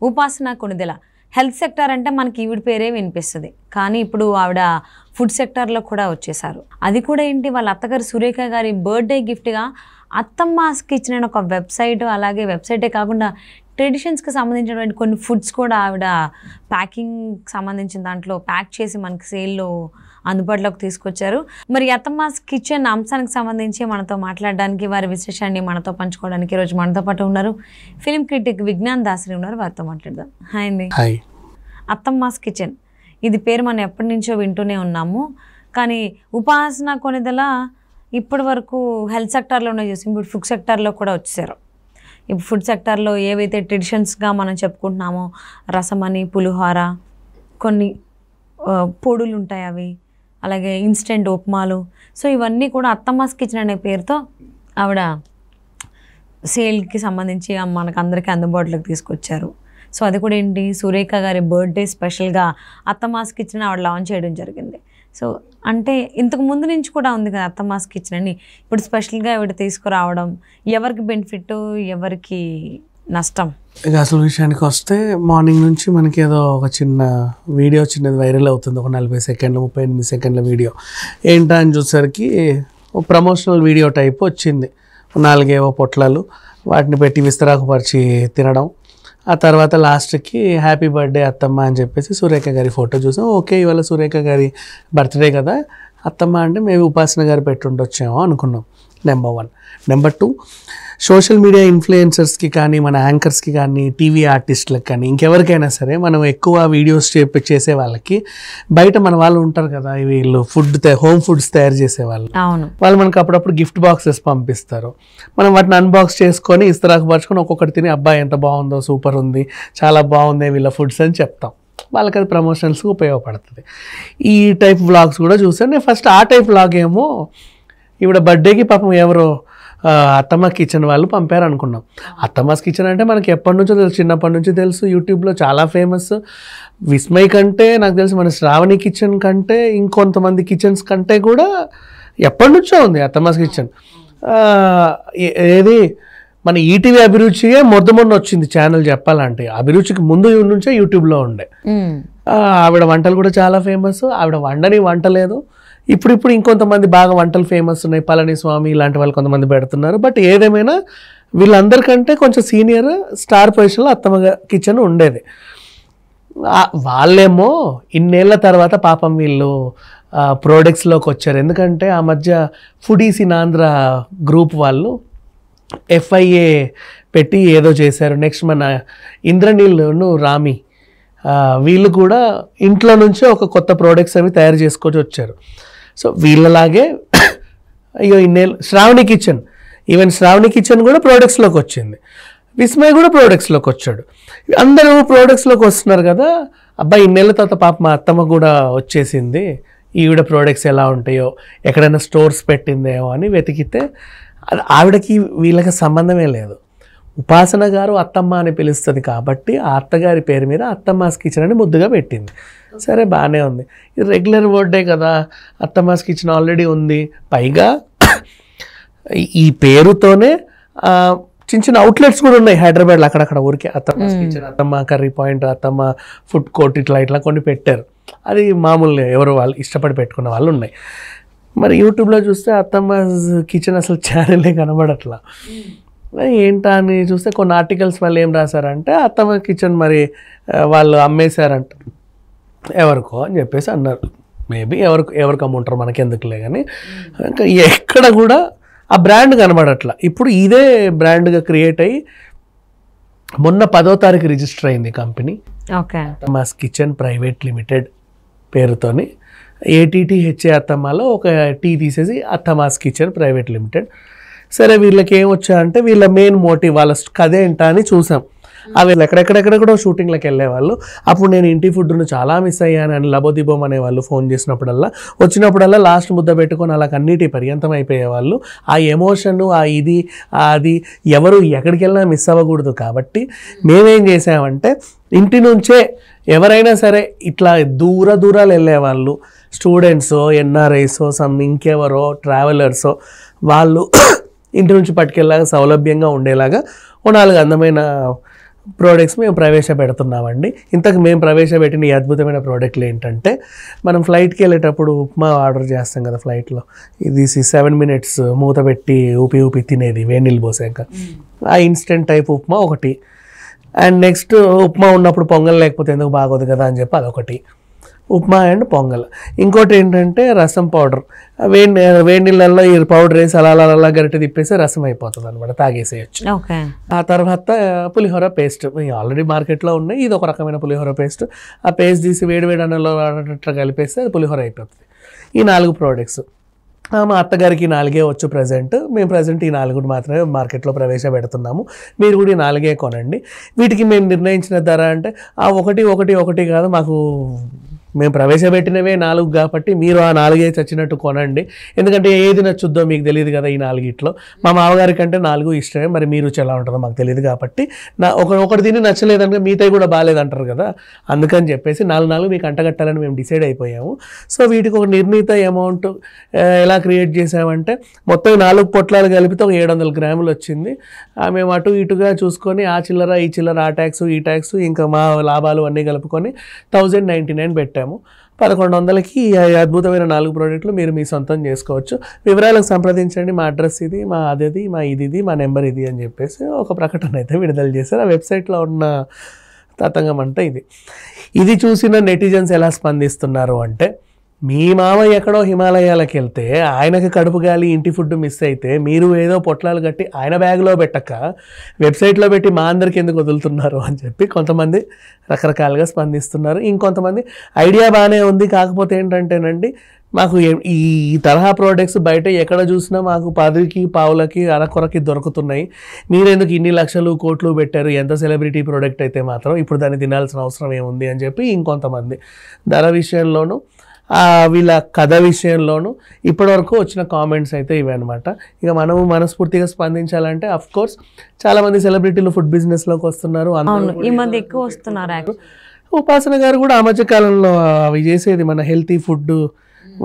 ఉపాసన Konidela. Health sector అంటే మనకి ఈవిడ పేరే వినిపిస్తుంది, కానీ ఇప్పుడు ఆవిడ ఫుడ్ సెక్టార్లో కూడా వచ్చేసారు. అది కూడా ఏంటి, వాళ్ళ అత్తగారు సురేఖ గారి బర్త్డే గిఫ్ట్గా అత్తమ్మాస్ కిచెన్ అనే ఒక వెబ్సైట్, అలాగే వెబ్సైటే కాకుండా ట్రెడిషన్స్కి సంబంధించినటువంటి కొన్ని ఫుడ్స్ కూడా ఆవిడ ప్యాకింగ్ సంబంధించిన దాంట్లో ప్యాక్ చేసి మనకి సేల్లో అందుబాటులోకి తీసుకొచ్చారు. మరి అత్తమ్మాస్ కిచెన్ అంశానికి సంబంధించి మనతో మాట్లాడడానికి, వారి విశేషాన్ని మనతో పంచుకోవడానికి ఈరోజు మనతో పాటు ఉన్నారు ఫిలిం క్రిటిక్ విజ్ఞాన్ దాసరి ఉన్నారు. వారితో మాట్లాడదాం. హాయ్ అండి. అత్తమ్మాస్ కిచెన్, ఇది పేరు మనం ఎప్పటి నుంచో వింటూనే ఉన్నాము, కానీ ఉపాసన కొణిదెల ఇప్పటి వరకు హెల్త్ సెక్టార్లోనే చూసి ఇప్పుడు ఫుడ్ సెక్టార్లో కూడా వచ్చేసారు. ఇప్పుడు ఫుడ్ సెక్టార్లో ఏవైతే ట్రెడిషన్స్గా మనం చెప్పుకుంటున్నామో, రసమని, పులిహోర, కొన్ని పొడులు ఉంటాయి అవి, అలాగే ఇన్స్టెంట్ ఉప్మాలు, సో ఇవన్నీ కూడా అత్తమ్మాస్ కిచెన్ అనే పేరుతో ఆవిడ సేల్కి సంబంధించి మనకు అందరికీ అందుబాటులోకి తీసుకొచ్చారు. సో అది కూడా ఏంటి, సురేఖ గారి బర్త్డే స్పెషల్గా అత్తమ్మాస్ కిచెన్ ఆవిడ లాంచ్ చేయడం జరిగింది. సో అంటే ఇంతకు ముందు నుంచి కూడా ఉంది కదా అత్తమ్మాస్ కిచెన్ అని, ఇప్పుడు స్పెషల్గా ఆవిడ తీసుకురావడం ఎవరికి బెనిఫిట్, ఎవరికి నష్టం? ఇక అసలు విషయానికి వస్తే మార్నింగ్ నుంచి మనకి ఏదో ఒక చిన్న వీడియో చిన్నది వైరల్ అవుతుంది, ఒక 40 సెకండ్ల 38 సెకండ్ల వీడియో. ఏంటా అని చూసేసరికి ప్రమోషనల్ వీడియో టైప్ వచ్చింది. 4 పొట్లాలు వాటిని పెట్టి విస్తరాకుపరిచి తినడం. ఆ తర్వాత లాస్ట్కి హ్యాపీ బర్త్డే అత్తమ్మ అని చెప్పేసి సురేఖ గారి ఫోటో చూసాం. ఓకే, ఇవాళ సురేఖ గారి బర్త్డే కదా, అత్తమ్మ అంటే మేము ఉపాసన గారు పెట్టుండొచ్చేమో అనుకున్నాం. నెంబర్ 1. నెంబర్ 2, సోషల్ మీడియా ఇన్ఫ్లుయెన్సర్స్కి కానీ, మన యాంకర్స్కి కానీ, టీవీ ఆర్టిస్టులకు కానీ, ఇంకెవరికైనా సరే మనం ఎక్కువ వీడియోస్ చేసే వాళ్ళకి బయట మన వాళ్ళు ఉంటారు కదా, వీళ్ళు హోమ్ ఫుడ్స్ తయారు చేసేవాళ్ళు, వాళ్ళు మనకు అప్పుడప్పుడు గిఫ్ట్ బాక్సెస్ పంపిస్తారు. మనం వాటిని అన్బాక్స్ చేసుకొని ఇస్తరాకుపరుచుకొని ఒక్కొక్కటి తిని అబ్బాయి ఎంత బాగుందో, సూపర్ ఉంది, చాలా బాగుంది వీళ్ళ ఫుడ్స్ అని చెప్తాం. వాళ్ళకి అది ప్రమోషన్స్కి ఉపయోగపడుతుంది. ఈ టైప్ వ్లాగ్స్ కూడా చూసాను నేను. ఫస్ట్ ఆ టైప్ వ్లాగ్ ఏమో ఇవిడ బర్త్డేకి పాపం ఎవరో అత్తమ్మ కిచెన్ వాళ్ళు పంపారు అనుకున్నాం. అత్తమ్మాస్ కిచెన్ అంటే మనకి ఎప్పటి నుంచో తెలుసు, చిన్నప్పటి నుంచి తెలుసు, యూట్యూబ్లో చాలా ఫేమస్. విస్మయ్ కంటే నాకు తెలిసి మన శ్రావణి కిచెన్ కంటే, ఇంకొంతమంది కిచెన్స్ కంటే కూడా ఎప్పటి నుంచో ఉంది అత్తమ్మాస్ కిచెన్. ఏది మన ఈటీవీ అభిరుచియే మొన్న వచ్చింది ఛానల్ చెప్పాలంటే. అభిరుచికి ముందు నుంచే యూట్యూబ్లో ఉండే. ఆవిడ వంటలు కూడా చాలా ఫేమస్. ఆవిడ వండని వంట లేదు. ఇప్పుడు ఇంకొంతమంది బాగా వంటలు ఫేమస్ ఉన్నాయి, పళనిస్వామి ఇలాంటి వాళ్ళు కొంతమంది పెడుతున్నారు. బట్ ఏదేమైనా వీళ్ళందరికంటే కొంచెం సీనియర్ స్టార్ పొజిషన్లో అత్తమ్మ కిచెన్ ఉండేది. వాళ్ళేమో ఇన్నేళ్ల తర్వాత పాపం వీళ్ళు ప్రోడక్ట్స్లోకి వచ్చారు. ఎందుకంటే ఆ మధ్య ఫుడీస్ ఇన్ ఆంధ్ర గ్రూప్ వాళ్ళు FIA పెట్టి ఏదో చేశారు. నెక్స్ట్ మన ఇంద్రనీల్ను రామి వీళ్ళు కూడా ఇంట్లో నుంచే ఒక కొత్త ప్రోడక్ట్స్ అవి తయారు చేసుకొని వచ్చారు. సో వీళ్ళలాగే అయ్యో ఇన్నేళ్ళు Shravani kitchen, even Shravani kitchen కూడా ప్రోడక్ట్స్లోకి వచ్చింది. విస్మయ్ కూడా ప్రోడక్ట్స్లోకి వచ్చాడు. అందరూ ప్రోడక్ట్స్లోకి వస్తున్నారు కదా. అబ్బాయి ఇన్నేళ్ళ తర్వాత పాప మా అత్తమ్మ కూడా వచ్చేసింది, ఈవిడ ప్రోడక్ట్స్ ఎలా ఉంటాయో, ఎక్కడైనా స్టోర్స్ పెట్టిందేమో అని వెతికితే ఆవిడకి వీళ్ళకి సంబంధమే లేదు. ఉపాసన గారు అత్తమ్మ అని పిలుస్తుంది కాబట్టి ఆ అత్తగారి పేరు మీద అత్తమ్మాస్ కిచెన్ అని ముద్దుగా పెట్టింది. సరే బాగానే ఉంది, ఇది రెగ్యులర్ వర్డే కదా, అత్తమ్మాస్ కిచెన్ ఆల్రెడీ ఉంది. పైగా ఈ పేరుతోనే చిన్న చిన్న అవుట్లెట్స్ కూడా ఉన్నాయి హైదరాబాద్లో అక్కడక్కడ ఊరికే. అత్తమ్మాస్ కిచెన్, అత్తమ్మ కర్రీ పాయింట్, అత్తమ్మ ఫుడ్ కోర్ట్, ఇట్లా కొన్ని పెట్టారు. అది మామూలు ఎవరు వాళ్ళు ఇష్టపడి పెట్టుకున్న వాళ్ళు ఉన్నాయి. మరి యూట్యూబ్లో చూస్తే అత్తమ్మాస్ కిచెన్ అసలు ఛానలే కనబడట్లా. ఏంటా అని చూస్తే కొన్ని ఆర్టికల్స్ వాళ్ళు ఏం రాశారంటే అత్తమ్మ కిచెన్ మరి వాళ్ళు అమ్మేశారంట ఎవరికో అని చెప్పేసి అన్నారు. మేబీ ఎవరికి అమ్ముంటారు మనకెందుకులే కానీ, ఇంకా ఎక్కడ కూడా ఆ బ్రాండ్ కనబడట్లా. ఇప్పుడు ఇదే బ్రాండ్గా క్రియేట్ అయ్యి మొన్న 10వ తారీఖు రిజిస్టర్ అయింది company, Attamma's kitchen private limited పేరుతోని. ATTHA అత్తమ్మలో ఒక టీ తీసేసి అత్తమ్మాస్ కిచెన్ ప్రైవేట్ లిమిటెడ్. సరే వీళ్ళకి ఏమొచ్చా అంటే వీళ్ళ మెయిన్ మోటివ్, వాళ్ళ కథ ఏంటా అని చూసాం. అవి ఎక్కడెక్కడెక్కడెక్కడో షూటింగ్లకు వెళ్ళేవాళ్ళు. అప్పుడు నేను ఇంటి ఫుడ్ను చాలా మిస్ అయ్యాను అని లబోదిబోం అనేవాళ్ళు. ఫోన్ చేసినప్పుడల్లా వచ్చినప్పుడల్లా లాస్ట్ ముద్ద పెట్టుకొని అలా కన్నీటి పర్యంతం అయిపోయేవాళ్ళు. ఆ ఎమోషన్, అది ఎవరు ఎక్కడికి వెళ్ళినా మిస్ అవ్వకూడదు. కాబట్టి మేమేం చేసామంటే ఇంటి నుంచే ఎవరైనా సరే ఇట్లా దూరాలు వెళ్ళేవాళ్ళు, స్టూడెంట్సో, NRIసో, ఇంకెవరో ట్రావెలర్సో, వాళ్ళు ఇంటి నుంచి పట్టుకెళ్ళాగా సౌలభ్యంగా ఉండేలాగా 4 అందమైన ప్రోడక్ట్స్ మేము ప్రవేశపెడుతున్నామండి. ఇంతకు మేము ప్రవేశపెట్టిన ఈ అద్భుతమైన ప్రోడక్ట్లు ఏంటంటే, మనం ఫ్లైట్కి వెళ్ళేటప్పుడు ఉప్మా ఆర్డర్ చేస్తాం కదా ఫ్లైట్లో, ఇది 7 minutes మూత పెట్టి ఊపి తినేది వేడి నీళ్ళు పోసాక, ఆ ఇన్స్టెంట్ టైప్ ఉప్మా ఒకటి. అండ్ నెక్స్ట్ ఉప్మా ఉన్నప్పుడు పొంగల్ లేకపోతే ఎందుకు బాగోదు కదా అని చెప్పి అదొకటి, ఉప్మా అండ్ పొంగల్. ఇంకోటి ఏంటంటే రసం పౌడర్, వేడి నీళ్ళల్లో ఈ పౌడర్ వేసి అలా గరిటె తిప్పేసి రసం అయిపోతుంది అనమాట, తాగేసేయచ్చు. ఆ తర్వాత పులిహోర పేస్ట్ ఆల్రెడీ మార్కెట్లో ఉన్నాయి, ఇది ఒక రకమైన పులిహోర పేస్ట్. ఆ పేస్ట్ తీసి వేడి అన్నంలో అట్లా కలిపేస్తే అది పులిహోర అయిపోతుంది. ఈ 4 ప్రోడక్ట్స్ మా అత్తగారికి 4 వచ్చు ప్రజెంట్. మేము ప్రజెంట్ ఈ 4 మాత్రమే మార్కెట్లో ప్రవేశపెడుతున్నాము. మీరు కూడా ఈ 4 కొనండి. వీటికి మేము నిర్ణయించిన ధర అంటే ఆ ఒకటి కాదు, మాకు మేము ప్రవేశపెట్టినవే 4 కాబట్టి మీరు ఆ 4 చచ్చినట్టు కొనండి. ఎందుకంటే ఏది నచ్చుద్దో మీకు తెలియదు కదా. ఈ 4 మా మామగారి కంటే 4 ఇష్టమే, మరి మీరు రుచి ఎలా ఉంటుందో మాకు తెలియదు కాబట్టి ఒకటి తిని నచ్చలేదంటే మిగతా కూడా బాగాలేదంటారు కదా. అందుకని చెప్పేసి 4 మీకు అంటగట్టాలని మేము డిసైడ్ అయిపోయాము. సో వీటికి ఒక నిర్ణీత అమౌంట్ ఎలా క్రియేట్ చేసామంటే, మొత్తం 4 పొట్లాలు కలిపితే ఒక 700 గ్రాములు వచ్చింది. మేము అటు ఇటుగా చూసుకొని ఆ చిల్లర ఈ చిల్లర, ఆ ట్యాక్స్ ఈ ట్యాక్స్ ఇంకా మా లాభాలు అన్నీ కలుపుకొని 1099 పెట్టాము. 1100కి అద్భుతమైన 4 ప్రోడక్ట్లు మీరు మీ సొంతం చేసుకోవచ్చు. వివరాలకు సంప్రదించండి. మా అడ్రస్ ఇది, మా అదేది, మా ఇది, మా నెంబర్ ఇది అని చెప్పేసి ఒక ప్రకటన అయితే విడుదల చేశారు. ఆ వెబ్సైట్లో ఉన్న తతంగం అంతా ఇది చూసిన నెటిజన్స్ ఎలా స్పందిస్తున్నారు అంటే, మీ మామ ఎక్కడో హిమాలయాలకు వెళ్తే ఆయనకి కడుపు గాలి ఇంటి ఫుడ్ మిస్ అయితే మీరు ఏదో పొట్లాలు కట్టి ఆయన బ్యాగ్లో పెట్టక వెబ్సైట్లో పెట్టి మా అందరికి ఎందుకు వదులుతున్నారు అని చెప్పి కొంతమంది రకరకాలుగా స్పందిస్తున్నారు. ఇంకొంతమంది ఐడియా బాగానే ఉంది, కాకపోతే ఏంటంటేనండి, మాకు ఈ తరహా ప్రోడక్ట్స్ బయట ఎక్కడ చూసినా మాకు 10కి పావులకి అరకొరకి దొరుకుతున్నాయి, మీరెందుకు ఇన్ని లక్షలు కోట్లు పెట్టారు, ఎంత సెలబ్రిటీ ప్రోడక్ట్ అయితే మాత్రం ఇప్పుడు దాన్ని తినాల్సిన అవసరం ఏముంది అని చెప్పి ఇంకొంతమంది. ధర విషయంలోనూ వీళ్ళ కథ విషయంలోనూ ఇప్పటివరకు వచ్చిన కామెంట్స్ అయితే ఇవే అనమాట. ఇక మనము మనస్ఫూర్తిగా స్పందించాలంటే అఫ్కోర్స్ చాలామంది సెలబ్రిటీలు ఫుడ్ బిజినెస్లోకి వస్తున్నారు, ఈ మధ్య ఎక్కువ వస్తున్నారు. ఉపాసన గారు కూడా ఆ మధ్య కాలంలో అవి చేసేది, మన హెల్తీ ఫుడ్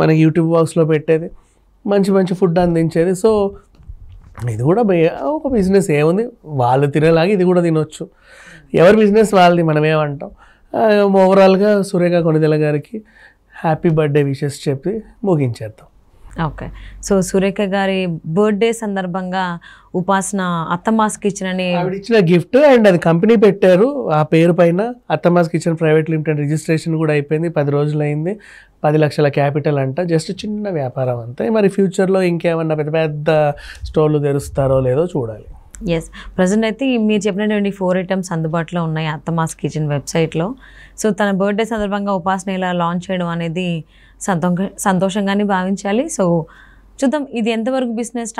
మనకి యూట్యూబ్ బాక్స్లో పెట్టేది, మంచి ఫుడ్ అందించేది. సో ఇది కూడా ఒక బిజినెస్, ఏముంది వాళ్ళు తినేలాగా ఇది కూడా తినొచ్చు. ఎవరి బిజినెస్ వాళ్ళది, మనమేమంటాం. ఓవరాల్గా సురేఖ కొణిదెల గారికి హ్యాపీ బర్త్డే విషెస్ చెప్పి ముగించేద్దాం. ఓకే. సో సురేఖ గారి బర్త్డే సందర్భంగా ఉపాసన అత్తమ్మాస్ కిచెన్ అని ఆవిడ ఇచ్చిన గిఫ్ట్, అండ్ అది కంపెనీ పెట్టారు ఆ పేరు పైన, Athamma's kitchen private limited registration కూడా అయిపోయింది, 10 రోజులు అయింది. 10 లక్షల క్యాపిటల్ అంట, జస్ట్ చిన్న వ్యాపారం అంతే. మరి ఫ్యూచర్లో ఇంకేమన్నా పెద్ద స్టోర్లు తెరుస్తారో లేదో చూడాలి. ఎస్, ప్రజెంట్ అయితే మీరు చెప్పినటువంటి 4 ఐటమ్స్ అందుబాటులో ఉన్నాయి అత్తమ్మాస్ కిచెన్ వెబ్సైట్లో. సో తన బర్త్డే సందర్భంగా ఉపాసన ఇలా లాంచ్ చేయడం అనేది సంతోషంగానే భావించాలి. సో చూద్దాం ఇది ఎంతవరకు బిజినెస్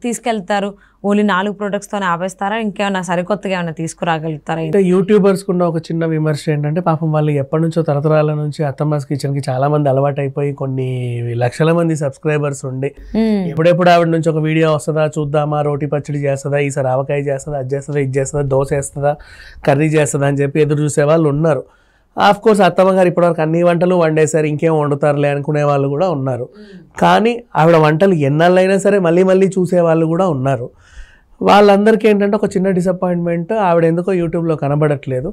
తీసుకెళ్తారు. ఓన్లీ 4 ప్రోడక్ట్స్తోనే ఆపేస్తారా, ఇంకేమైనా సరికొత్తగా ఏమైనా తీసుకురాగలుగుతారా? అంటే యూట్యూబర్స్కి ఉన్న ఒక చిన్న విమర్శ ఏంటంటే, పాపం వాళ్ళు ఎప్పటి నుంచో తరతరాల నుంచి అత్తమ్మాస్ కిచెన్కి చాలా మంది అలవాటు అయిపోయి కొన్ని లక్షల మంది సబ్స్క్రైబర్స్ ఉండి ఎప్పుడెప్పుడు ఆవిడ నుంచి ఒక వీడియో వస్తుందా చూద్దామా, రోటీ పచ్చడి చేస్తుందా, ఈసారి ఆవకాయ చేస్తుందా, అది చేస్తుందా, ఇది చేస్తుందా, దోశ వేస్తుందా, కర్రీ చేస్తుందా అని చెప్పి ఎదురు చూసే వాళ్ళు ఉన్నారు. ఆఫ్ కోర్స్ అత్తమ్మ గారు ఇప్పటివరకు అన్ని వంటలు వండేసారు, ఇంకేం వండుతారులే అనుకునే వాళ్ళు కూడా ఉన్నారు. కానీ ఆవిడ వంటలు ఎన్నాళ్ళైనా సరే మళ్ళీ చూసే వాళ్ళు కూడా ఉన్నారు. వాళ్ళందరికీ ఏంటంటే ఒక చిన్న డిసప్పాయింట్మెంట్, ఆవిడ ఎందుకో యూట్యూబ్లో కనబడట్లేదు.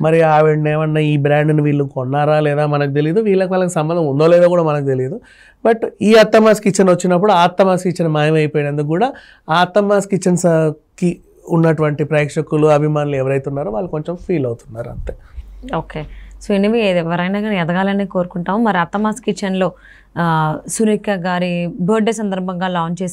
మరి ఆవిడని ఏమన్నా ఈ బ్రాండ్ని వీళ్ళు కొన్నారా లేదా మనకు తెలియదు, వాళ్ళకి సంబంధం ఉందో లేదో కూడా మనకు తెలియదు. బట్ ఈ అత్తమ్మాస్ కిచెన్ వచ్చినప్పుడు ఆ అత్తమ్మాస్ కిచెన్ మాయమైపోయినందుకు కూడా ఆ అత్తమ్మాస్ కిచెన్స్కి ఉన్నటువంటి ప్రేక్షకులు అభిమానులు ఎవరైతే ఉన్నారో వాళ్ళు కొంచెం ఫీల్ అవుతున్నారు అంతే. ఓకే. సో ఎనివే ఎవరైనా కానీ ఎదగాలని కోరుకుంటాము. మరి అత్తమ్మాస్ కిచెన్లో సురేఖ గారి బర్త్డే సందర్భంగా లాంచ్ చేసి